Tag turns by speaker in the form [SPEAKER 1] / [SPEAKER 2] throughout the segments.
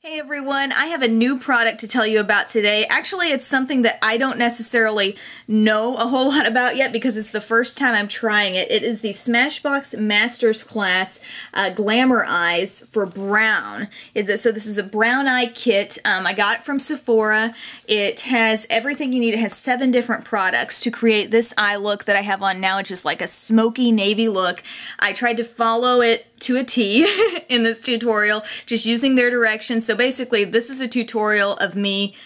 [SPEAKER 1] Hey everyone, I have a new product to tell you about today. Actually, it's something that I don't necessarily know a whole lot about yet because it's the first time I'm trying it. It is the Smashbox Master's Class Glamour Eyes for brown. So this is a brown eye kit. I got it from Sephora. It has everything you need. It has 7 different products to create this eye look that I have on now. It's just like a smoky navy look. I tried to follow it to a T in this tutorial, just using their directions. So basically, this is a tutorial of me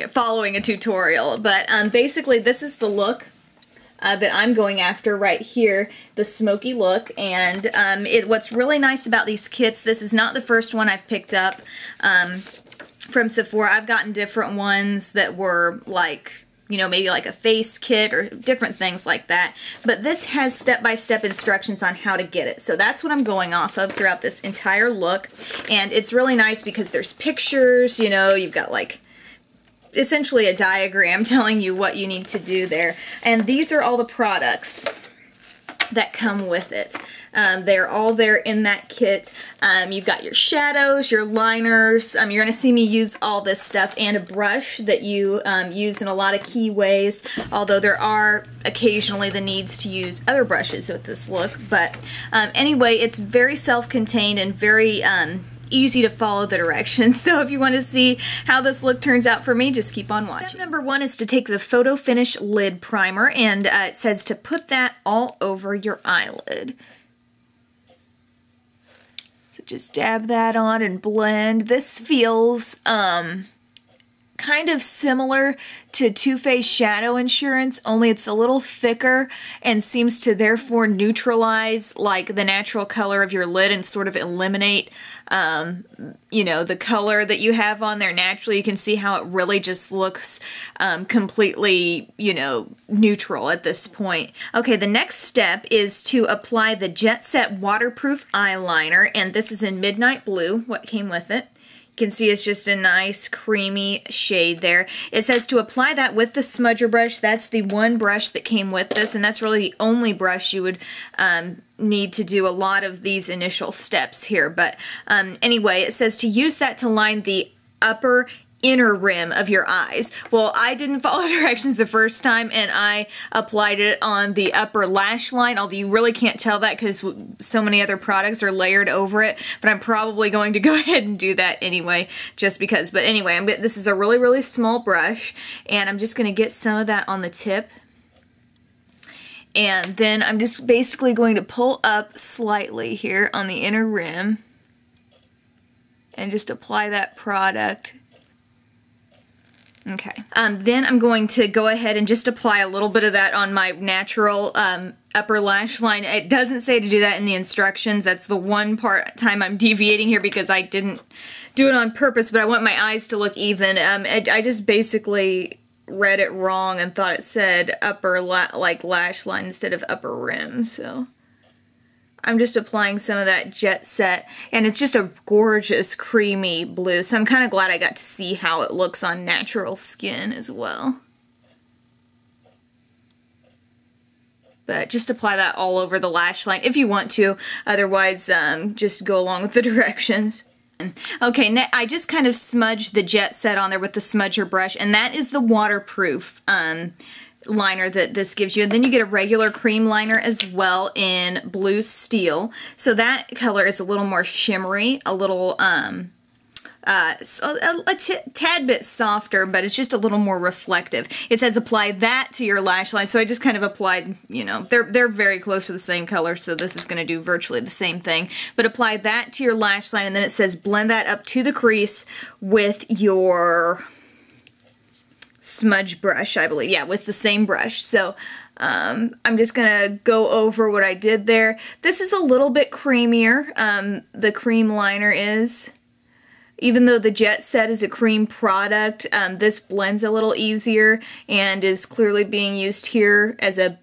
[SPEAKER 1] following a tutorial. But basically, this is the look that I'm going after right here, the smoky look. And what's really nice about these kits, this is not the first one I've picked up from Sephora. I've gotten different ones that were like, you know, maybe like a face kit or different things like that. But this has step-by-step instructions on how to get it. So that's what I'm going off of throughout this entire look. And it's really nice because there's pictures, you know, you've got like essentially a diagram telling you what you need to do there. And these are all the products that come with it. They're all there in that kit. You've got your shadows, your liners. You're going to see me use all this stuff and a brush that you use in a lot of key ways, although there are occasionally the needs to use other brushes with this look. But anyway, it's very self-contained and very easy to follow the directions. So if you want to see how this look turns out for me, just keep on watching. Step number 1 is to take the Photofinish Lid Primer, and it says to put that all over your eyelid. So just dab that on and blend. This feels kind of similar to Too Faced Shadow Insurance, only it's a little thicker and seems to therefore neutralize like the natural color of your lid and sort of eliminate you know, the color that you have on there naturally. You can see how it really just looks completely, you know, neutral at this point. Okay, the next step is to apply the Jet Set Waterproof Eyeliner, and this is in Midnight Blue, what came with it. You can see it's just a nice creamy shade there. It says to apply that with the smudger brush. That's the one brush that came with this, and that's really the only brush you would need to do a lot of these initial steps here. But anyway, it says to use that to line the upper inner rim of your eyes. Well, I didn't follow directions the first time, and I applied it on the upper lash line, although you really can't tell that because so many other products are layered over it, but I'm probably going to go ahead and do that anyway, just because. But anyway, this is a really, really small brush, and I'm just going to get some of that on the tip. And then I'm just basically going to pull up slightly here on the inner rim and just apply that product. Okay. Then I'm going to go ahead and just apply a little bit of that on my natural upper lash line. It doesn't say to do that in the instructions. That's the one time I'm deviating here because I didn't do it on purpose, but I want my eyes to look even. I just basically read it wrong and thought it said upper lash line instead of upper rim, so I'm just applying some of that Jet Set, and it's just a gorgeous creamy blue, so I'm kind of glad I got to see how it looks on natural skin as well. But just apply that all over the lash line if you want to, otherwise just go along with the directions. Okay, I just kind of smudged the Jet Set on there with the smudger brush, and that is the waterproof liner that this gives you. And then you get a regular cream liner as well in Blue Steel. So that color is a little more shimmery, a little a tad bit softer, but it's just a little more reflective. It says apply that to your lash line, so I just kind of applied, you know, they're very close to the same color, so this is going to do virtually the same thing. But apply that to your lash line, and then it says blend that up to the crease with your smudge brush, I believe. Yeah, with the same brush. So I'm just going to go over what I did there. This is a little bit creamier, the cream liner is. Even though the Jet Set is a cream product, this blends a little easier and is clearly being used here as a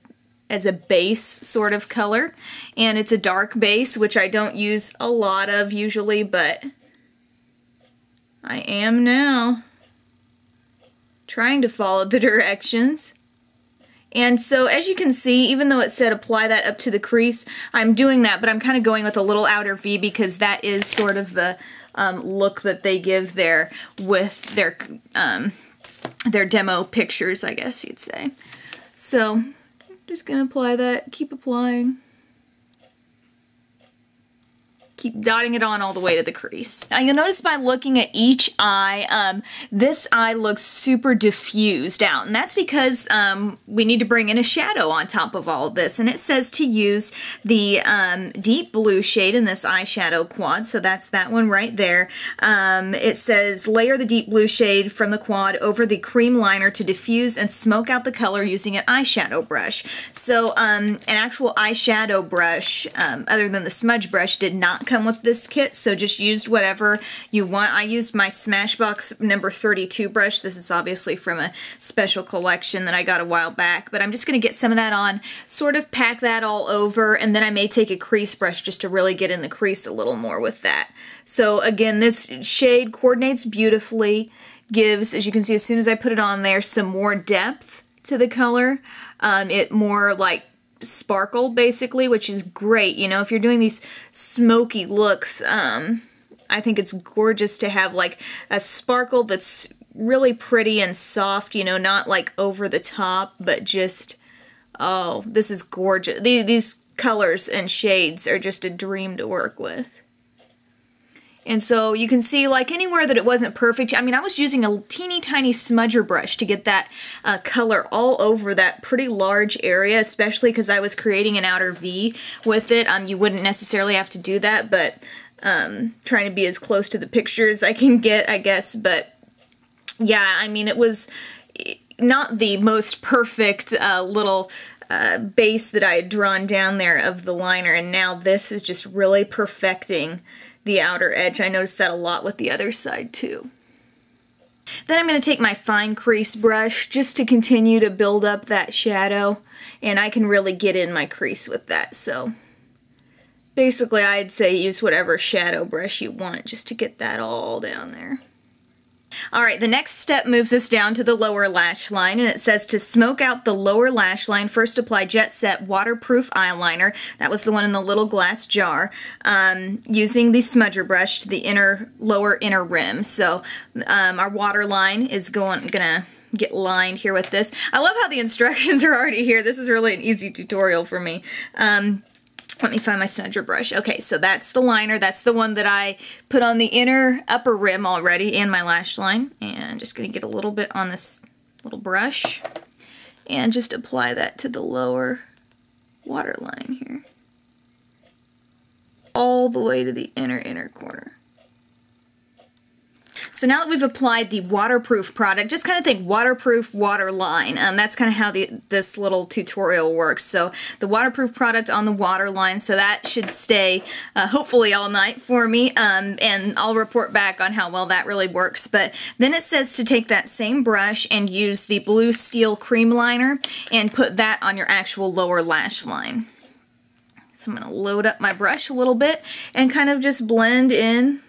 [SPEAKER 1] base sort of color. And it's a dark base, which I don't use a lot of usually, but I am now trying to follow the directions. And so as you can see, even though it said apply that up to the crease, I'm doing that, but I'm kind of going with a little outer V because that is sort of the look that they give there with their demo pictures, I guess you'd say. So, just gonna apply that, keep applying. Keep dotting it on all the way to the crease. Now you'll notice by looking at each eye, this eye looks super diffused out, and that's because we need to bring in a shadow on top of all of this, and it says to use the deep blue shade in this eyeshadow quad, so that's that one right there. It says layer the deep blue shade from the quad over the cream liner to diffuse and smoke out the color using an eyeshadow brush. So an actual eyeshadow brush, other than the smudge brush, did not come with this kit, so just used whatever you want. I used my Smashbox number 32 brush. This is obviously from a special collection that I got a while back, but I'm just going to get some of that on, sort of pack that all over, and then I may take a crease brush just to really get in the crease a little more with that. So again, this shade coordinates beautifully, gives, as you can see, as soon as I put it on there, some more depth to the color. It more like sparkle basically, which is great. You know, if you're doing these smoky looks, I think it's gorgeous to have like a sparkle that's really pretty and soft, you know, not like over the top, but just, oh, this is gorgeous. These colors and shades are just a dream to work with. And so you can see, like, anywhere that it wasn't perfect, I mean, I was using a teeny tiny smudger brush to get that color all over that pretty large area, especially because I was creating an outer V with it. You wouldn't necessarily have to do that, but trying to be as close to the picture as I can get, I guess. But yeah, I mean, it was not the most perfect little base that I had drawn down there of the liner, and now this is just really perfecting the outer edge. I noticed that a lot with the other side too. Then I'm going to take my fine crease brush just to continue to build up that shadow, and I can really get in my crease with that. So basically I'd say use whatever shadow brush you want just to get that all down there. Alright, the next step moves us down to the lower lash line, and it says to smoke out the lower lash line, first apply Jet Set waterproof eyeliner. That was the one in the little glass jar, using the smudger brush to the lower inner rim. So our waterline is gonna get lined here with this. I love how the instructions are already here. This is really an easy tutorial for me. Let me find my smudger brush. Okay, so that's the liner. That's the one that I put on the inner upper rim already and my lash line. And just going to get a little bit on this little brush and just apply that to the lower waterline here. All the way to the inner corner. So now that we've applied the waterproof product, just kind of think waterproof waterline. That's kind of how this little tutorial works. So the waterproof product on the waterline, so that should stay hopefully all night for me, and I'll report back on how well that really works. But then it says to take that same brush and use the blue steel cream liner and put that on your actual lower lash line. So I'm going to load up my brush a little bit and kind of just blend in.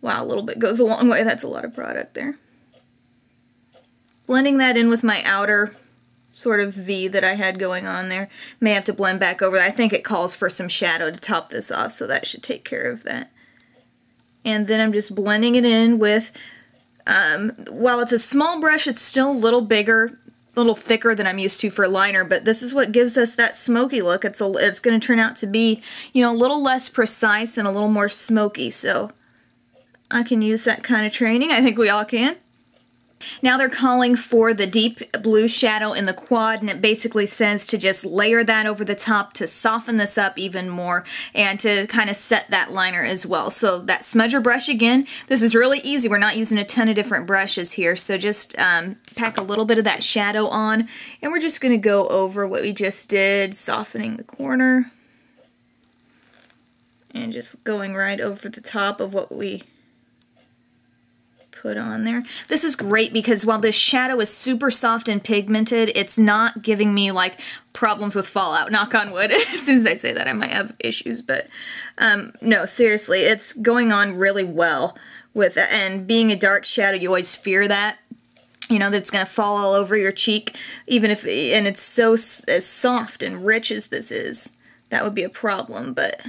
[SPEAKER 1] Wow, a little bit goes a long way. That's a lot of product there. Blending that in with my outer sort of V that I had going on there. May have to blend back over that. I think it calls for some shadow to top this off, so that should take care of that. And then I'm just blending it in with, while it's a small brush, it's still a little bigger, a little thicker than I'm used to for liner, but this is what gives us that smoky look. It's going to turn out to be, you know, a little less precise and a little more smoky, so I can use that kind of training. I think we all can. Now they're calling for the deep blue shadow in the quad, and it basically says to just layer that over the top to soften this up even more and to kind of set that liner as well. So that smudger brush again, this is really easy. We're not using a ton of different brushes here, so just pack a little bit of that shadow on, and we're just going to go over what we just did, softening the corner and just going right over the top of what we put on there. This is great because while this shadow is super soft and pigmented, it's not giving me like problems with fallout, knock on wood. As soon as I say that I might have issues, but no, seriously, it's going on really well with it. And being a dark shadow, you always fear that, you know, that it's going to fall all over your cheek, even if, and it's so as soft and rich as this is, that would be a problem, but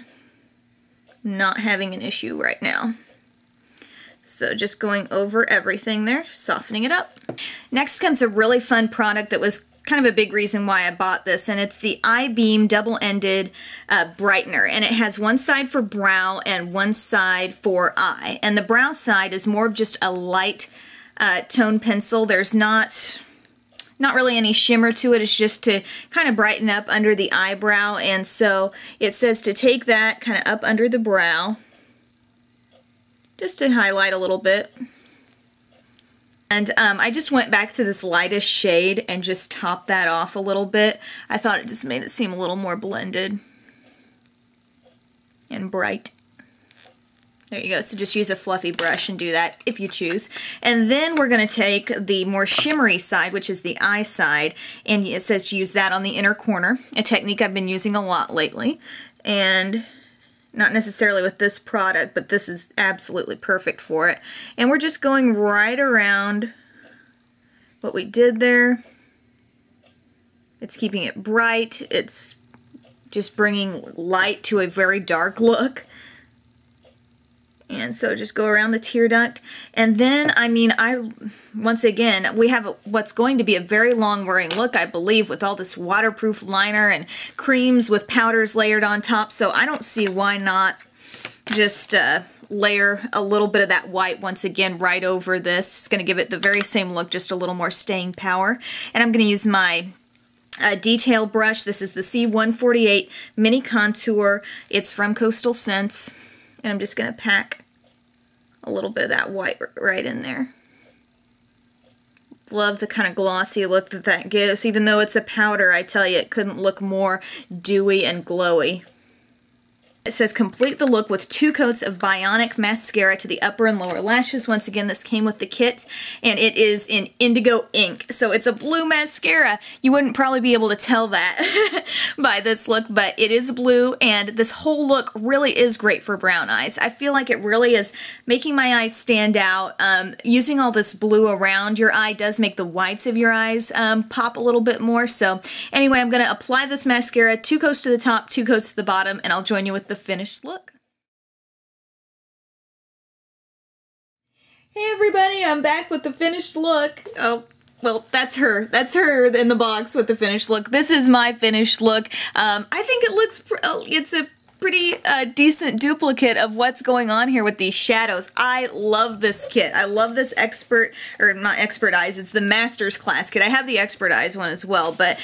[SPEAKER 1] not having an issue right now. So just going over everything there, softening it up. Next comes a really fun product that was kind of a big reason why I bought this, and it's the Eye Beam double-ended brightener, and it has one side for brow and one side for eye. And the brow side is more of just a light tone pencil. There's not really any shimmer to it. It's just to kind of brighten up under the eyebrow, and so it says to take that kind of up under the brow, just to highlight a little bit. And I just went back to this lightest shade and just topped that off a little bit. I thought it just made it seem a little more blended and bright. There you go. So just use a fluffy brush and do that if you choose. And then we're going to take the more shimmery side, which is the eye side, and it says to use that on the inner corner, a technique I've been using a lot lately. And not necessarily with this product, but this is absolutely perfect for it. And we're just going right around what we did there. It's keeping it bright. It's just bringing light to a very dark look. And so just go around the tear duct. And then, I mean, once again, we have what's going to be a very long wearing look, I believe, with all this waterproof liner and creams with powders layered on top. So I don't see why not just layer a little bit of that white once again right over this. It's going to give it the very same look, just a little more staying power. And I'm going to use my detail brush. This is the C148 Mini Contour. It's from Coastal Scents. And I'm just going to pack a little bit of that white right in there. Love the kind of glossy look that that gives. Even though it's a powder, I tell you, it couldn't look more dewy and glowy. It says complete the look with 2 coats of Bionic mascara to the upper and lower lashes. Once again, this came with the kit, and it is in Indigo ink. So it's a blue mascara. You wouldn't probably be able to tell that by this look, but it is blue, and this whole look really is great for brown eyes. I feel like it really is making my eyes stand out. Using all this blue around your eye does make the whites of your eyes pop a little bit more. So anyway, I'm going to apply this mascara, 2 coats to the top, 2 coats to the bottom, and I'll join you with the finished look. Hey everybody, I'm back with the finished look. Oh, well, that's her. That's her in the box with the finished look. This is my finished look. I think it looks, it's a pretty decent duplicate of what's going on here with these shadows. I love this kit. I love this expert, or not expert eyes, it's the Master's Class kit. I have the expert eyes one as well, but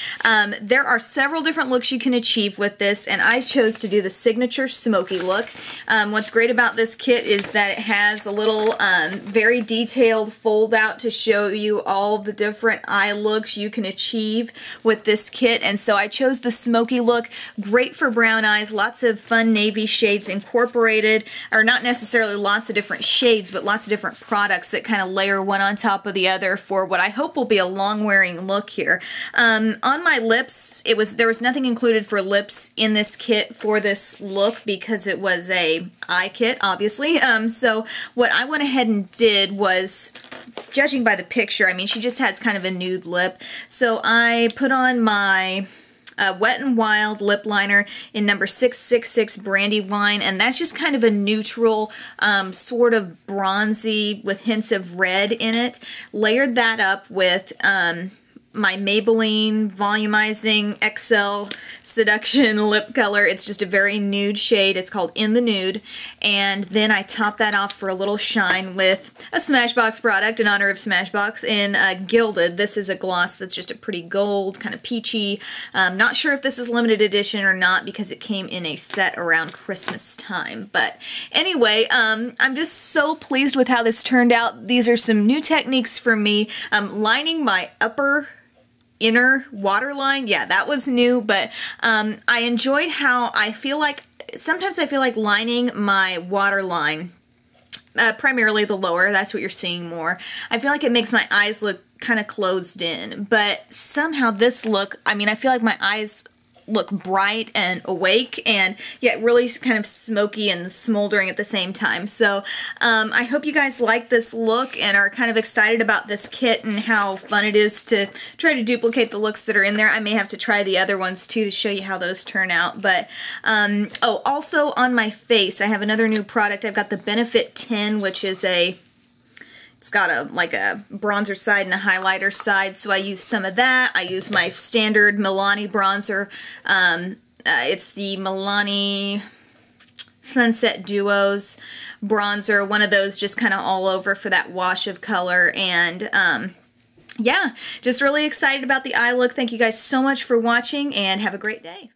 [SPEAKER 1] there are several different looks you can achieve with this, and I chose to do the signature smoky look. What's great about this kit is that it has a little very detailed fold out to show you all the different eye looks you can achieve with this kit, and so I chose the smoky look. Great for brown eyes, lots of fun navy shades incorporated, or not necessarily lots of different shades, but lots of different products that kind of layer one on top of the other for what I hope will be a long wearing look here. On my lips, there was nothing included for lips in this kit for this look because it was a eye kit, obviously. So what I went ahead and did was, judging by the picture, I mean, she just has kind of a nude lip, so I put on my Wet n Wild lip liner in number 666 Brandywine, and that's just kind of a neutral, sort of bronzy with hints of red in it. Layered that up with my Maybelline Volumizing XL Seduction lip color. It's just a very nude shade. It's called In the Nude. And then I top that off for a little shine with a Smashbox product in honor of Smashbox in Gilded. This is a gloss that's just a pretty gold, kind of peachy. Not sure if this is limited edition or not because it came in a set around Christmas time. But anyway, I'm just so pleased with how this turned out. These are some new techniques for me. Lining my upper inner waterline, yeah, that was new, but I enjoyed how I feel like, sometimes I feel like lining my waterline, primarily the lower, that's what you're seeing more. I feel like it makes my eyes look kind of closed in, but somehow this look, I mean, I feel like my eyes look bright and awake, and yet really kind of smoky and smoldering at the same time. So I hope you guys like this look and are kind of excited about this kit and how fun it is to try to duplicate the looks that are in there. I may have to try the other ones too to show you how those turn out. But oh, also on my face, I have another new product. I've got the Benefit 10, which is it's got like a bronzer side and a highlighter side, so I use some of that. I use my standard Milani bronzer. It's the Milani Sunset Duos bronzer, one of those just kind of all over for that wash of color. And yeah, just really excited about the eye look. Thank you guys so much for watching, and have a great day.